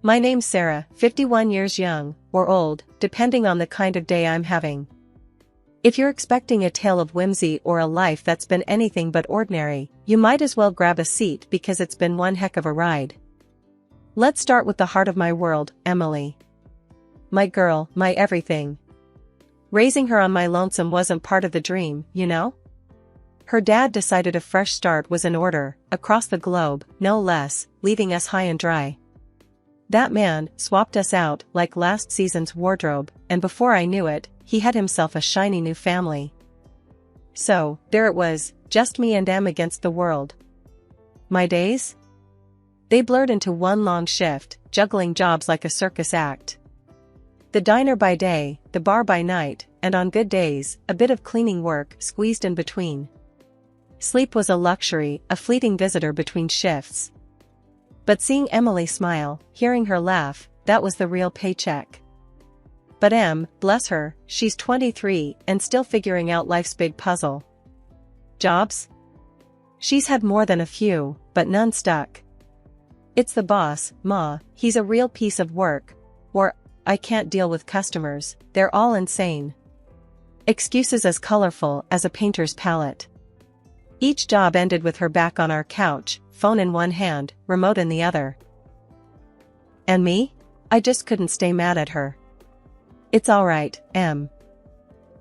My name's Sarah, 51 years young, or old, depending on the kind of day I'm having. If you're expecting a tale of whimsy or a life that's been anything but ordinary, you might as well grab a seat because it's been one heck of a ride. Let's start with the heart of my world, Emily. My girl, my everything. Raising her on my lonesome wasn't part of the dream, you know? Her dad decided a fresh start was in order, across the globe, no less, leaving us high and dry. That man swapped us out like last season's wardrobe, and before I knew it, he had himself a shiny new family. So, there it was, just me and Em against the world. My days? They blurred into one long shift, juggling jobs like a circus act. The diner by day, the bar by night, and on good days, a bit of cleaning work squeezed in between. Sleep was a luxury, a fleeting visitor between shifts. But seeing Emily smile, hearing her laugh, that was the real paycheck. But Em, bless her, she's 23 and still figuring out life's big puzzle. Jobs? She's had more than a few, but none stuck. It's the boss, Ma, he's a real piece of work. Or, I can't deal with customers, they're all insane. Excuses as colorful as a painter's palette. Each job ended with her back on our couch, phone in one hand, remote in the other. And me? I just couldn't stay mad at her. It's alright, Em.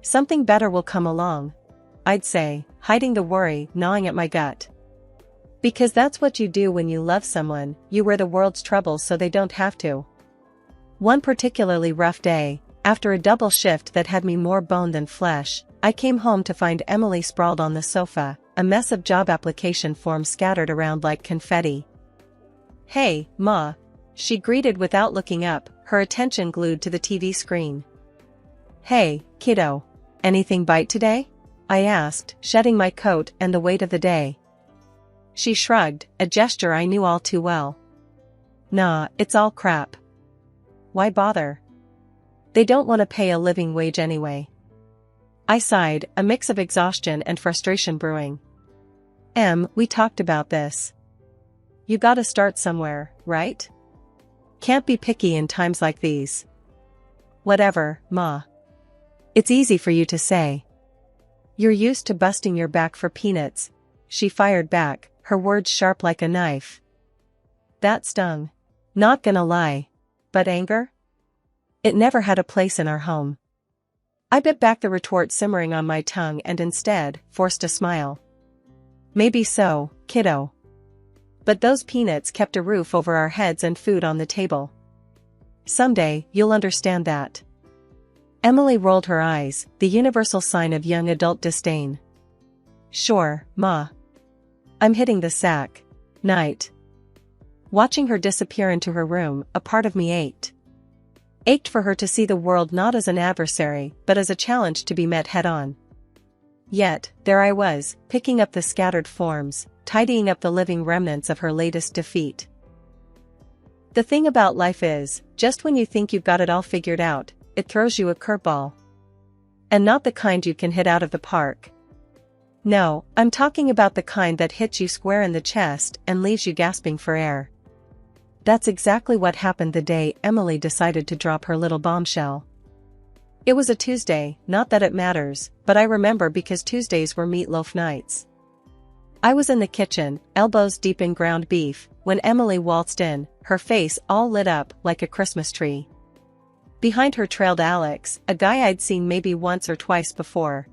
Something better will come along, I'd say, hiding the worry gnawing at my gut. Because that's what you do when you love someone, you wear the world's troubles so they don't have to. One particularly rough day, after a double shift that had me more bone than flesh, I came home to find Emily sprawled on the sofa, a mess of job application forms scattered around like confetti. Hey, Ma, she greeted without looking up, her attention glued to the TV screen. Hey, kiddo. Anything bite today? I asked, shedding my coat and the weight of the day. She shrugged, a gesture I knew all too well. Nah, it's all crap. Why bother? They don't want to pay a living wage anyway. I sighed, a mix of exhaustion and frustration brewing. Em, we talked about this. You gotta start somewhere, right? Can't be picky in times like these. Whatever, Ma. It's easy for you to say. You're used to busting your back for peanuts, she fired back, her words sharp like a knife. That stung. Not gonna lie. But anger? It never had a place in our home. I bit back the retort simmering on my tongue and instead, forced a smile. Maybe so, kiddo. But those peanuts kept a roof over our heads and food on the table. Someday, you'll understand that. Emily rolled her eyes, the universal sign of young adult disdain. Sure, Ma. I'm hitting the sack. Night. Watching her disappear into her room, a part of me ached. Ached for her to see the world not as an adversary, but as a challenge to be met head-on. Yet, there I was, picking up the scattered forms, tidying up the living remnants of her latest defeat. The thing about life is, just when you think you've got it all figured out, it throws you a curveball. And not the kind you can hit out of the park. No, I'm talking about the kind that hits you square in the chest and leaves you gasping for air. That's exactly what happened the day Emily decided to drop her little bombshell. It was a Tuesday, not that it matters, but I remember because Tuesdays were meatloaf nights. I was in the kitchen, elbows deep in ground beef, when Emily waltzed in, her face all lit up like a Christmas tree. Behind her trailed Alex, a guy I'd seen maybe once or twice before.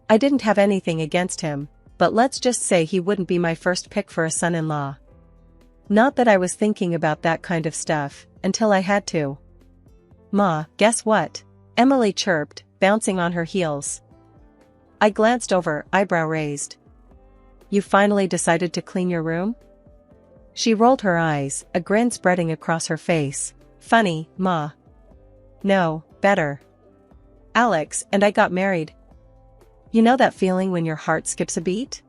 I didn't have anything against him, but let's just say he wouldn't be my first pick for a son-in-law. Not that I was thinking about that kind of stuff, until I had to. Ma, guess what? Emily chirped, bouncing on her heels. I glanced over, eyebrow raised. You finally decided to clean your room? She rolled her eyes, a grin spreading across her face. Funny, Ma. No, better. Alex and I got married. You know that feeling when your heart skips a beat?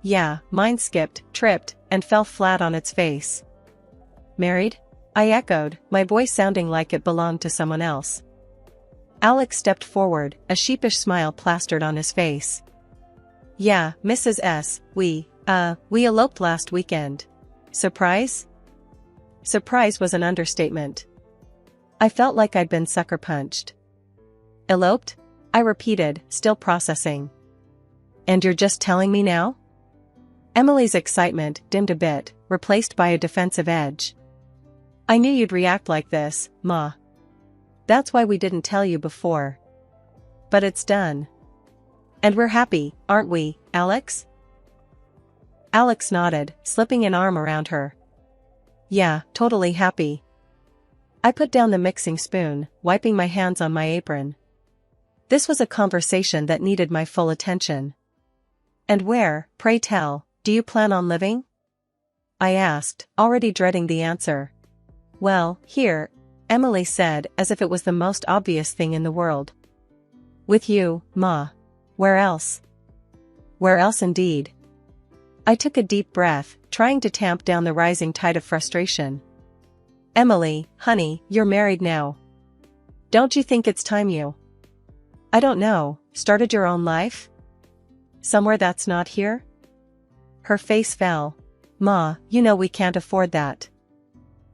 Yeah, mine skipped, tripped, and fell flat on its face. Married? I echoed, my voice sounding like it belonged to someone else. Alex stepped forward, a sheepish smile plastered on his face. Yeah, Mrs. S., we eloped last weekend. Surprise? Surprise was an understatement. I felt like I'd been sucker punched. Eloped? I repeated, still processing. And you're just telling me now? Emily's excitement dimmed a bit, replaced by a defensive edge. I knew you'd react like this, Ma. That's why we didn't tell you before. But it's done. And we're happy, aren't we, Alex? Alex nodded, slipping an arm around her. Yeah, totally happy. I put down the mixing spoon, wiping my hands on my apron. This was a conversation that needed my full attention. And where, pray tell, do you plan on living? I asked, already dreading the answer. Well, here, Emily said, as if it was the most obvious thing in the world. With you, Ma. Where else? Where else indeed? I took a deep breath, trying to tamp down the rising tide of frustration. Emily, honey, you're married now. Don't you think it's time you, I don't know, started your own life? Somewhere that's not here? Her face fell. Ma, you know we can't afford that.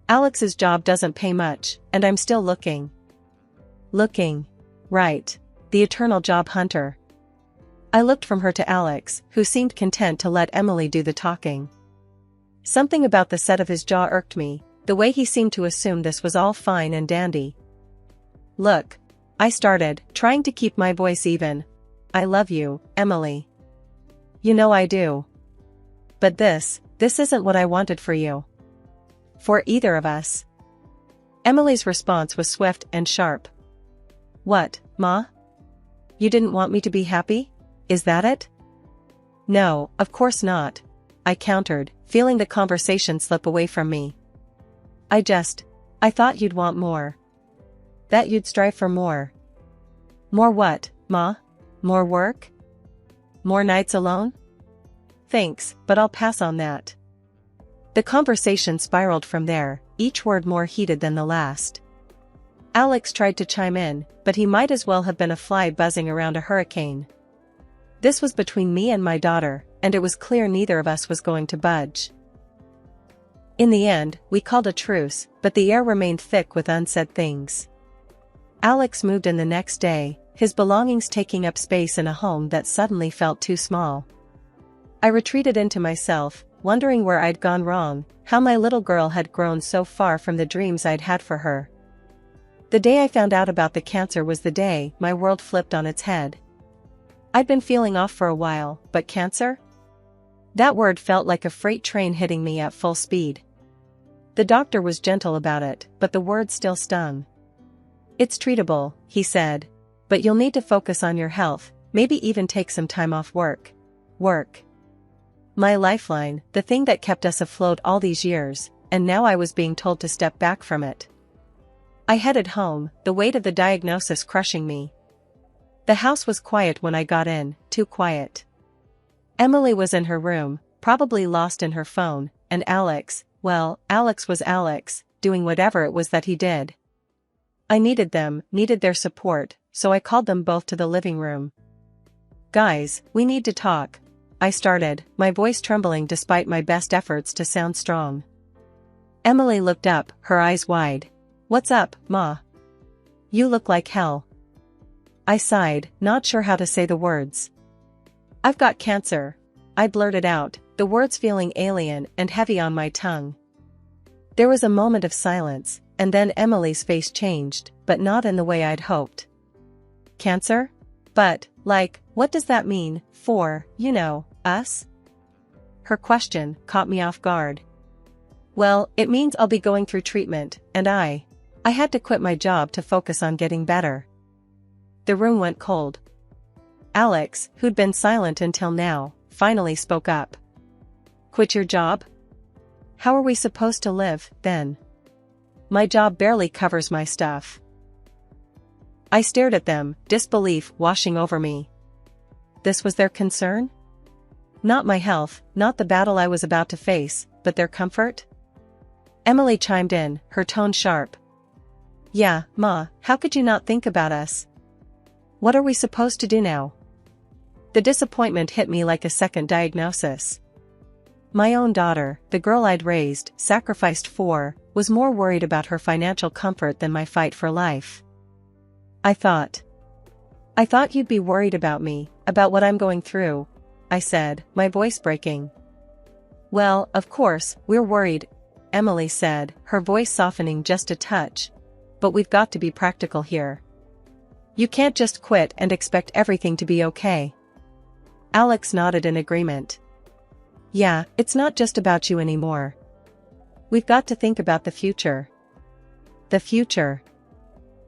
Alex's job doesn't pay much, and I'm still looking. Looking. Right. The eternal job hunter. I looked from her to Alex, who seemed content to let Emily do the talking. Something about the set of his jaw irked me, the way he seemed to assume this was all fine and dandy. Look. I started, trying to keep my voice even. I love you, Emily. You know I do. But this isn't what I wanted for you. For either of us. Emily's response was swift and sharp. What, Ma? You didn't want me to be happy? Is that it? No, of course not, I countered, feeling the conversation slip away from me. I thought you'd want more. That you'd strive for more. More what, Ma? More work? More nights alone? Thanks, but I'll pass on that. The conversation spiraled from there, each word more heated than the last. Alex tried to chime in, but he might as well have been a fly buzzing around a hurricane. This was between me and my daughter, and it was clear neither of us was going to budge. In the end, we called a truce, but the air remained thick with unsaid things. Alex moved in the next day, his belongings taking up space in a home that suddenly felt too small. I retreated into myself, wondering where I'd gone wrong, how my little girl had grown so far from the dreams I'd had for her. The day I found out about the cancer was the day my world flipped on its head. I'd been feeling off for a while, but cancer? That word felt like a freight train hitting me at full speed. The doctor was gentle about it, but the words still stung. It's treatable, he said. But you'll need to focus on your health, maybe even take some time off work. Work. My lifeline, the thing that kept us afloat all these years, and now I was being told to step back from it. I headed home, the weight of the diagnosis crushing me. The house was quiet when I got in, too quiet. Emily was in her room, probably lost in her phone, and Alex, well, Alex was Alex, doing whatever it was that he did. I needed them, needed their support, so I called them both to the living room. Guys, we need to talk, I started, my voice trembling despite my best efforts to sound strong. Emily looked up, her eyes wide. What's up, Ma? You look like hell. I sighed, not sure how to say the words. I've got cancer, I blurted out, the words feeling alien and heavy on my tongue. There was a moment of silence, and then Emily's face changed, but not in the way I'd hoped. Cancer? But, what does that mean, for, us? Her question caught me off guard. Well, it means I'll be going through treatment, and I had to quit my job to focus on getting better. The room went cold. Alex, who'd been silent until now, finally spoke up. Quit your job? How are we supposed to live, then? My job barely covers my stuff. I stared at them, disbelief washing over me. This was their concern? Not my health, not the battle I was about to face, but their comfort? Emily chimed in, her tone sharp. Yeah, Ma, how could you not think about us? What are we supposed to do now? The disappointment hit me like a second diagnosis. My own daughter, the girl I'd raised, sacrificed for, was more worried about her financial comfort than my fight for life. I thought you'd be worried about me, about what I'm going through," I said, my voice breaking. "Well, of course, we're worried," Emily said, her voice softening just a touch. "But we've got to be practical here. You can't just quit and expect everything to be okay." Alex nodded in agreement. "Yeah, it's not just about you anymore. We've got to think about the future." The future.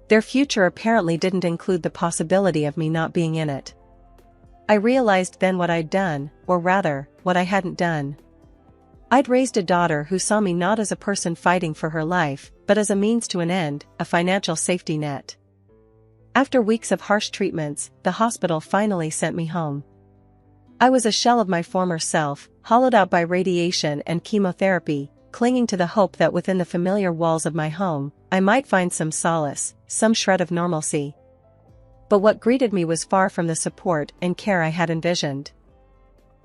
Their future apparently didn't include the possibility of me not being in it. I realized then what I'd done, or rather, what I hadn't done. I'd raised a daughter who saw me not as a person fighting for her life, but as a means to an end, a financial safety net. After weeks of harsh treatments, the hospital finally sent me home. I was a shell of my former self, hollowed out by radiation and chemotherapy, clinging to the hope that within the familiar walls of my home, I might find some solace, some shred of normalcy. But what greeted me was far from the support and care I had envisioned.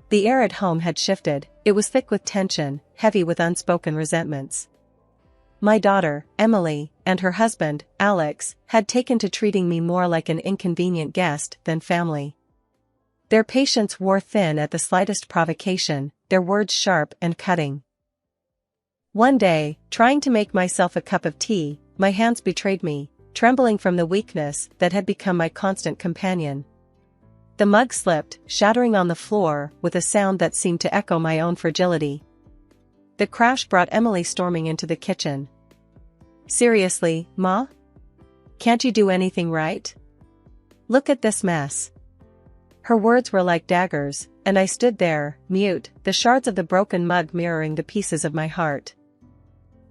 The air at home had shifted, it was thick with tension, heavy with unspoken resentments. My daughter, Emily, and her husband, Alex, had taken to treating me more like an inconvenient guest than family. Their patience wore thin at the slightest provocation, their words sharp and cutting. One day, trying to make myself a cup of tea, my hands betrayed me, trembling from the weakness that had become my constant companion. The mug slipped, shattering on the floor, with a sound that seemed to echo my own fragility. The crash brought Emily storming into the kitchen. "Seriously, Ma? Can't you do anything right? Look at this mess." Her words were like daggers, and I stood there, mute, the shards of the broken mug mirroring the pieces of my heart.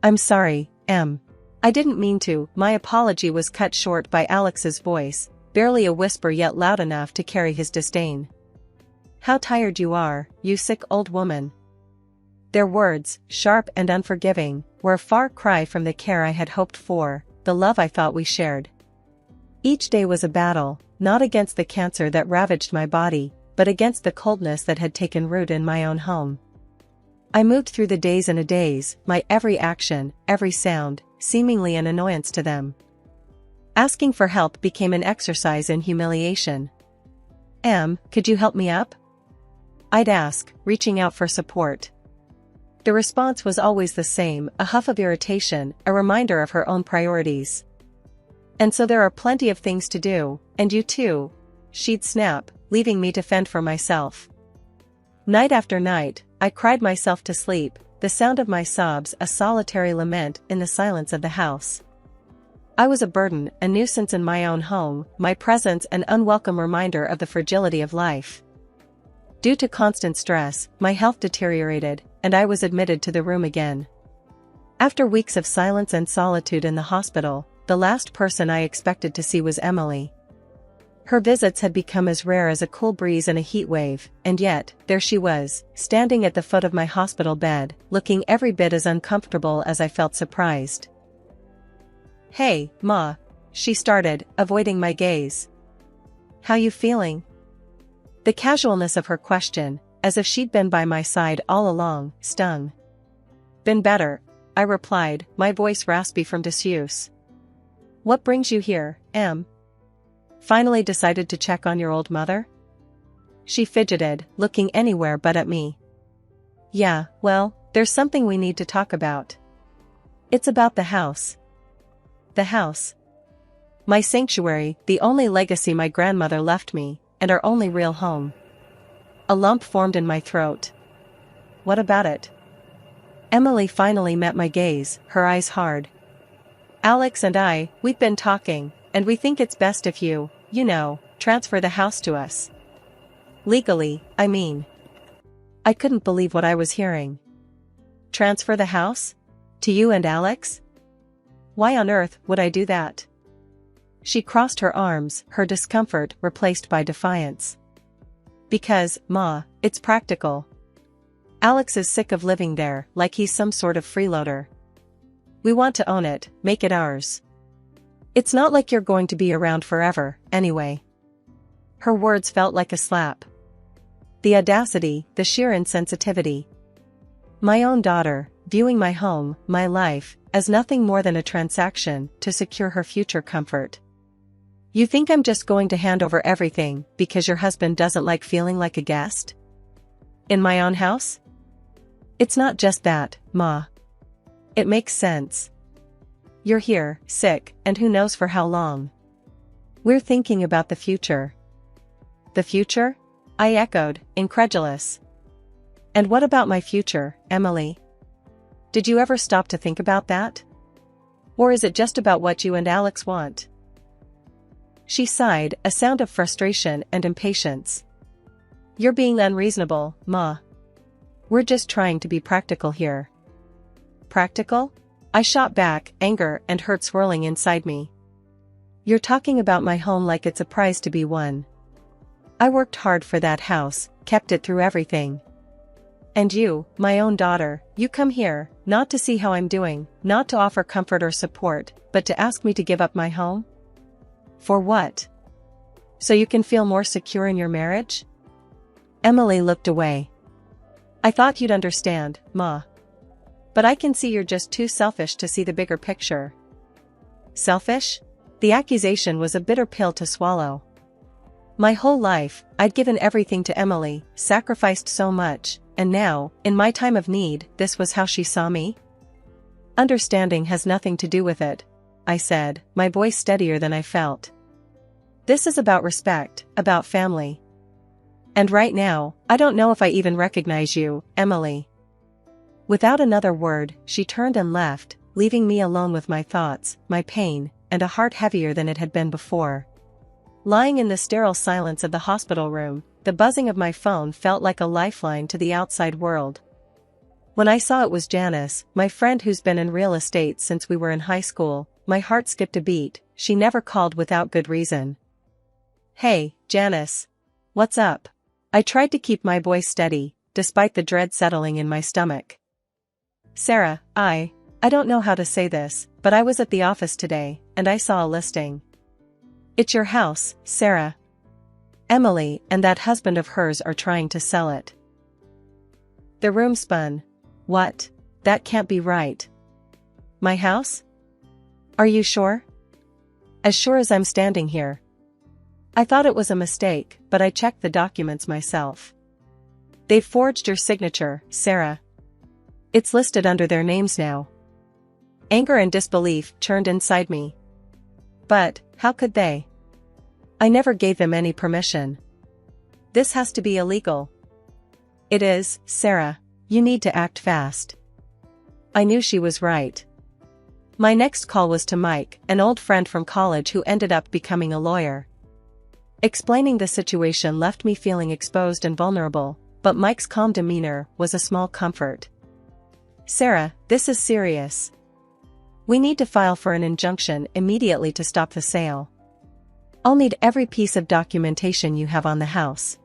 "I'm sorry, Em. I didn't mean to." My apology was cut short by Alex's voice, barely a whisper yet loud enough to carry his disdain. "How tired you are, you sick old woman." Their words, sharp and unforgiving, were a far cry from the care I had hoped for, the love I thought we shared. Each day was a battle, not against the cancer that ravaged my body, but against the coldness that had taken root in my own home. I moved through the days and a days, my every action, every sound, seemingly an annoyance to them. Asking for help became an exercise in humiliation. "Em, could you help me up?" I'd ask, reaching out for support. The response was always the same, a huff of irritation, a reminder of her own priorities. "And so there are plenty of things to do, and you too," she'd snap, leaving me to fend for myself. Night after night, I cried myself to sleep, the sound of my sobs a solitary lament in the silence of the house. I was a burden, a nuisance in my own home, my presence an unwelcome reminder of the fragility of life. Due to constant stress, my health deteriorated, and I was admitted to the room again. After weeks of silence and solitude in the hospital, the last person I expected to see was Emily. Her visits had become as rare as a cool breeze in a heat wave, and yet, there she was, standing at the foot of my hospital bed, looking every bit as uncomfortable as I felt surprised. "Hey, Ma," she started, avoiding my gaze. "How you feeling?" The casualness of her question, as if she'd been by my side all along, stung. "Been better," I replied, my voice raspy from disuse. "What brings you here, Em? Finally decided to check on your old mother?" She fidgeted, looking anywhere but at me. "Yeah, well, there's something we need to talk about. It's about the house." The house. My sanctuary, the only legacy my grandmother left me, and our only real home. A lump formed in my throat. "What about it?" Emily finally met my gaze, her eyes hard. "Alex and we've been talking, and we think it's best if you know, transfer the house to us. Legally, I mean." I couldn't believe what I was hearing. "Transfer the house? To you and Alex? Why on earth would I do that?" She crossed her arms, her discomfort replaced by defiance. "Because, Ma, it's practical. Alex is sick of living there, like he's some sort of freeloader. We want to own it, make it ours. It's not like you're going to be around forever, anyway." Her words felt like a slap. The audacity, the sheer insensitivity. My own daughter, viewing my home, my life, as nothing more than a transaction to secure her future comfort. You think I'm just going to hand over everything because your husband doesn't like feeling like a guest? In my own house? It's not just that, Ma. It makes sense. You're here, sick, and who knows for how long. We're thinking about the future. The future? I echoed, incredulous. And what about my future, Emily? Did you ever stop to think about that? Or is it just about what you and Alex want? She sighed, a sound of frustration and impatience. You're being unreasonable, Ma. We're just trying to be practical here. Practical? I shot back, anger and hurt swirling inside me. You're talking about my home like it's a prize to be won. I worked hard for that house, kept it through everything. And you, my own daughter, you come here, not to see how I'm doing, not to offer comfort or support, but to ask me to give up my home? For what? So you can feel more secure in your marriage? Emily looked away. I thought you'd understand, Ma. But I can see you're just too selfish to see the bigger picture. Selfish? The accusation was a bitter pill to swallow. My whole life, I'd given everything to Emily, sacrificed so much, and now, in my time of need, this was how she saw me? Understanding has nothing to do with it, I said, my voice steadier than I felt. This is about respect, about family. And right now, I don't know if I even recognize you, Emily. Without another word, she turned and left, leaving me alone with my thoughts, my pain, and a heart heavier than it had been before. Lying in the sterile silence of the hospital room, the buzzing of my phone felt like a lifeline to the outside world. When I saw it was Janice, my friend who's been in real estate since we were in high school, my heart skipped a beat. She never called without good reason. Hey, Janice. What's up? I tried to keep my voice steady, despite the dread settling in my stomach. Sarah, I don't know how to say this, but I was at the office today, and I saw a listing. It's your house, Sarah. Emily and that husband of hers are trying to sell it. The room spun. What? That can't be right. My house? Are you sure? As sure as I'm standing here. I thought it was a mistake, but I checked the documents myself. They've forged your signature, Sarah. It's listed under their names now. Anger and disbelief churned inside me. But, how could they? I never gave them any permission. This has to be illegal. It is, Sarah. You need to act fast. I knew she was right. My next call was to Mike, an old friend from college who ended up becoming a lawyer. Explaining the situation left me feeling exposed and vulnerable, but Mike's calm demeanor was a small comfort. Sarah, this is serious. We need to file for an injunction immediately to stop the sale. I'll need every piece of documentation you have on the house.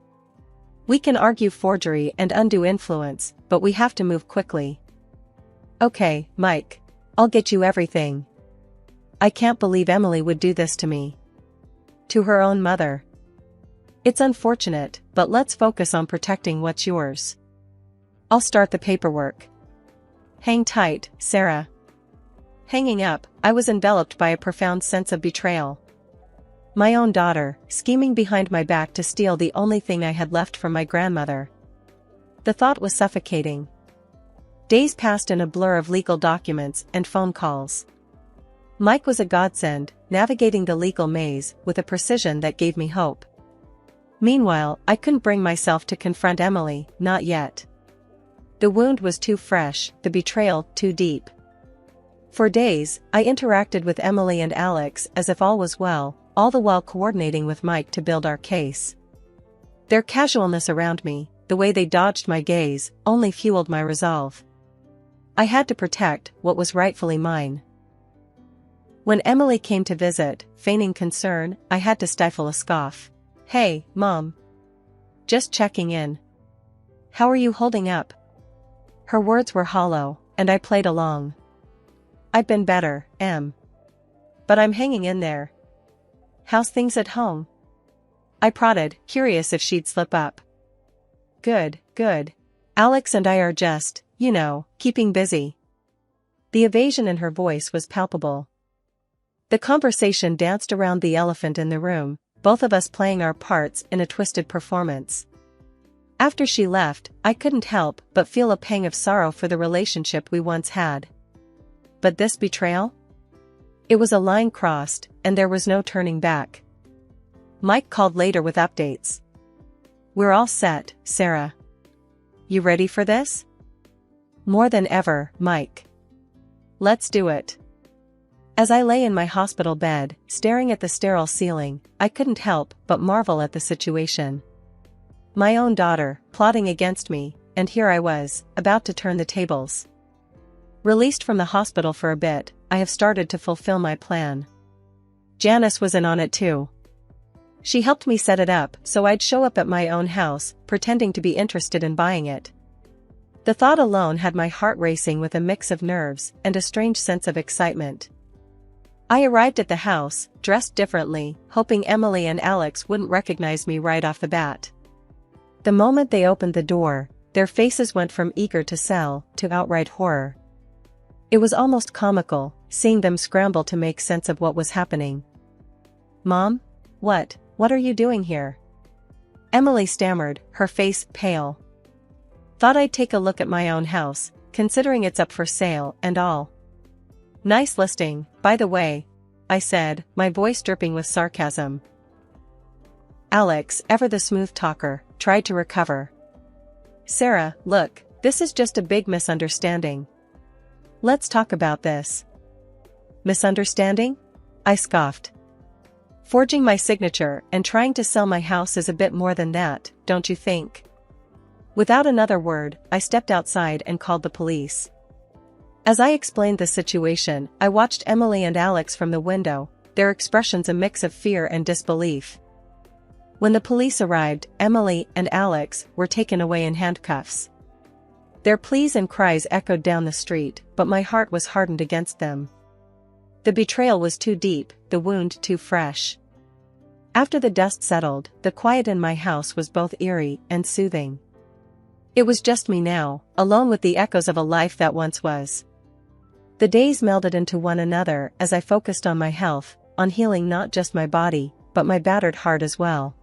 We can argue forgery and undue influence, but we have to move quickly. Okay, Mike. I'll get you everything. I can't believe Emily would do this to me. To her own mother. It's unfortunate, but let's focus on protecting what's yours. I'll start the paperwork. Hang tight, Sarah. Hanging up, I was enveloped by a profound sense of betrayal. My own daughter, scheming behind my back to steal the only thing I had left from my grandmother. The thought was suffocating. Days passed in a blur of legal documents and phone calls. Mike was a godsend, navigating the legal maze with a precision that gave me hope. Meanwhile, I couldn't bring myself to confront Emily, not yet. The wound was too fresh, the betrayal too deep. For days, I interacted with Emily and Alex as if all was well, all the while coordinating with Mike to build our case. Their casualness around me, the way they dodged my gaze, only fueled my resolve. I had to protect what was rightfully mine. When Emily came to visit, feigning concern, I had to stifle a scoff. Hey, Mom. Just checking in. How are you holding up? Her words were hollow, and I played along. I've been better, Em. But I'm hanging in there. How's things at home? I prodded, curious if she'd slip up. Good, good. Alex and I are just, keeping busy. The evasion in her voice was palpable. The conversation danced around the elephant in the room, both of us playing our parts in a twisted performance. After she left, I couldn't help but feel a pang of sorrow for the relationship we once had. But this betrayal? It was a line crossed, and there was no turning back. Mike called later with updates. "We're all set, Sarah. You ready for this?" "More than ever, Mike. Let's do it." As I lay in my hospital bed, staring at the sterile ceiling, I couldn't help but marvel at the situation. My own daughter, plotting against me, and here I was, about to turn the tables. Released from the hospital for a bit, I have started to fulfill my plan. Janice was in on it too. She helped me set it up so I'd show up at my own house, pretending to be interested in buying it. The thought alone had my heart racing with a mix of nerves and a strange sense of excitement. I arrived at the house, dressed differently, hoping Emily and Alex wouldn't recognize me right off the bat. The moment they opened the door, their faces went from eager to sell to outright horror. It was almost comical, seeing them scramble to make sense of what was happening. "Mom? What are you doing here?" Emily stammered, her face pale. "Thought I'd take a look at my own house, considering it's up for sale and all." "Nice listing, by the way," I said, my voice dripping with sarcasm. Alex, ever the smooth talker, tried to recover. "Sarah, look, this is just a big misunderstanding. Let's talk about this." "Misunderstanding?" I scoffed. "Forging my signature and trying to sell my house is a bit more than that, don't you think?" Without another word, I stepped outside and called the police. As I explained the situation, I watched Emily and Alex from the window, their expressions a mix of fear and disbelief. When the police arrived, Emily and Alex were taken away in handcuffs. Their pleas and cries echoed down the street, but my heart was hardened against them. The betrayal was too deep, the wound too fresh. After the dust settled, the quiet in my house was both eerie and soothing. It was just me now, alone with the echoes of a life that once was. The days melded into one another as I focused on my health, on healing not just my body, but my battered heart as well.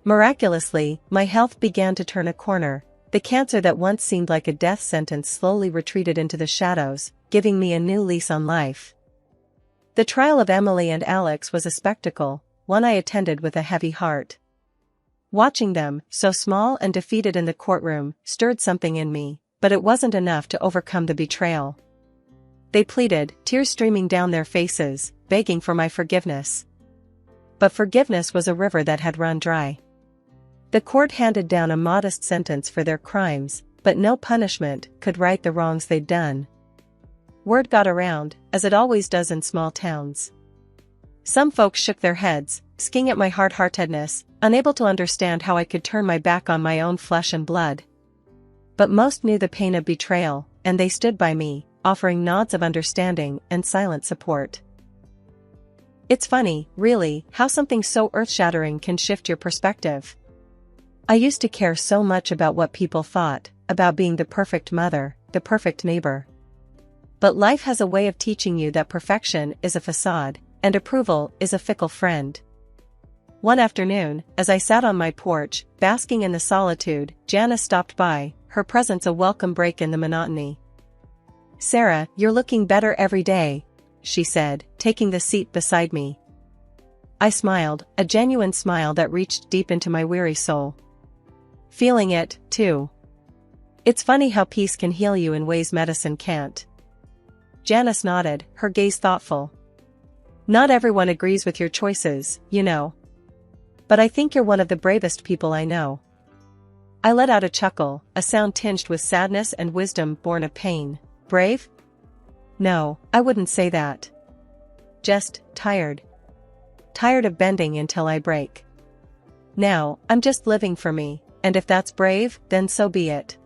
Miraculously, my health began to turn a corner. The cancer that once seemed like a death sentence slowly retreated into the shadows, giving me a new lease on life. The trial of Emily and Alex was a spectacle, one I attended with a heavy heart. Watching them, so small and defeated in the courtroom, stirred something in me, but it wasn't enough to overcome the betrayal. They pleaded, tears streaming down their faces, begging for my forgiveness. But forgiveness was a river that had run dry. The court handed down a modest sentence for their crimes, but no punishment could right the wrongs they'd done. Word got around, as it always does in small towns. Some folks shook their heads, sking at my hard-heartedness, unable to understand how I could turn my back on my own flesh and blood. But most knew the pain of betrayal, and they stood by me, offering nods of understanding and silent support. It's funny, really, how something so earth-shattering can shift your perspective. I used to care so much about what people thought, about being the perfect mother, the perfect neighbor. But life has a way of teaching you that perfection is a facade, and approval is a fickle friend. One afternoon, as I sat on my porch, basking in the solitude, Janice stopped by, her presence a welcome break in the monotony. "Sarah, you're looking better every day," she said, taking the seat beside me. I smiled, a genuine smile that reached deep into my weary soul. "Feeling it, too. It's funny how peace can heal you in ways medicine can't." Janice nodded, her gaze thoughtful. "Not everyone agrees with your choices, you know. But I think you're one of the bravest people I know." I let out a chuckle, a sound tinged with sadness and wisdom born of pain. "Brave? No, I wouldn't say that. Just tired. Tired of bending until I break. Now, I'm just living for me, and if that's brave, then so be it."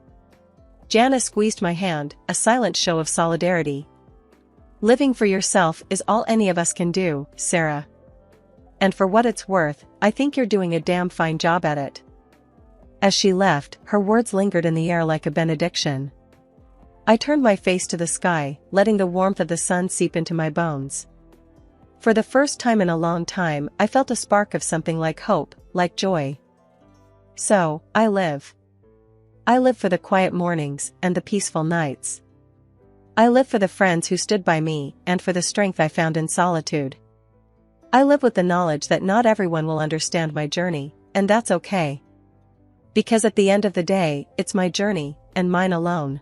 Janice squeezed my hand, a silent show of solidarity. "Living for yourself is all any of us can do, Sarah. And for what it's worth, I think you're doing a damn fine job at it." As she left, her words lingered in the air like a benediction. I turned my face to the sky, letting the warmth of the sun seep into my bones. For the first time in a long time, I felt a spark of something like hope, like joy. So, I live. I live for the quiet mornings and the peaceful nights. I live for the friends who stood by me and for the strength I found in solitude. I live with the knowledge that not everyone will understand my journey, and that's okay. Because at the end of the day, it's my journey, and mine alone.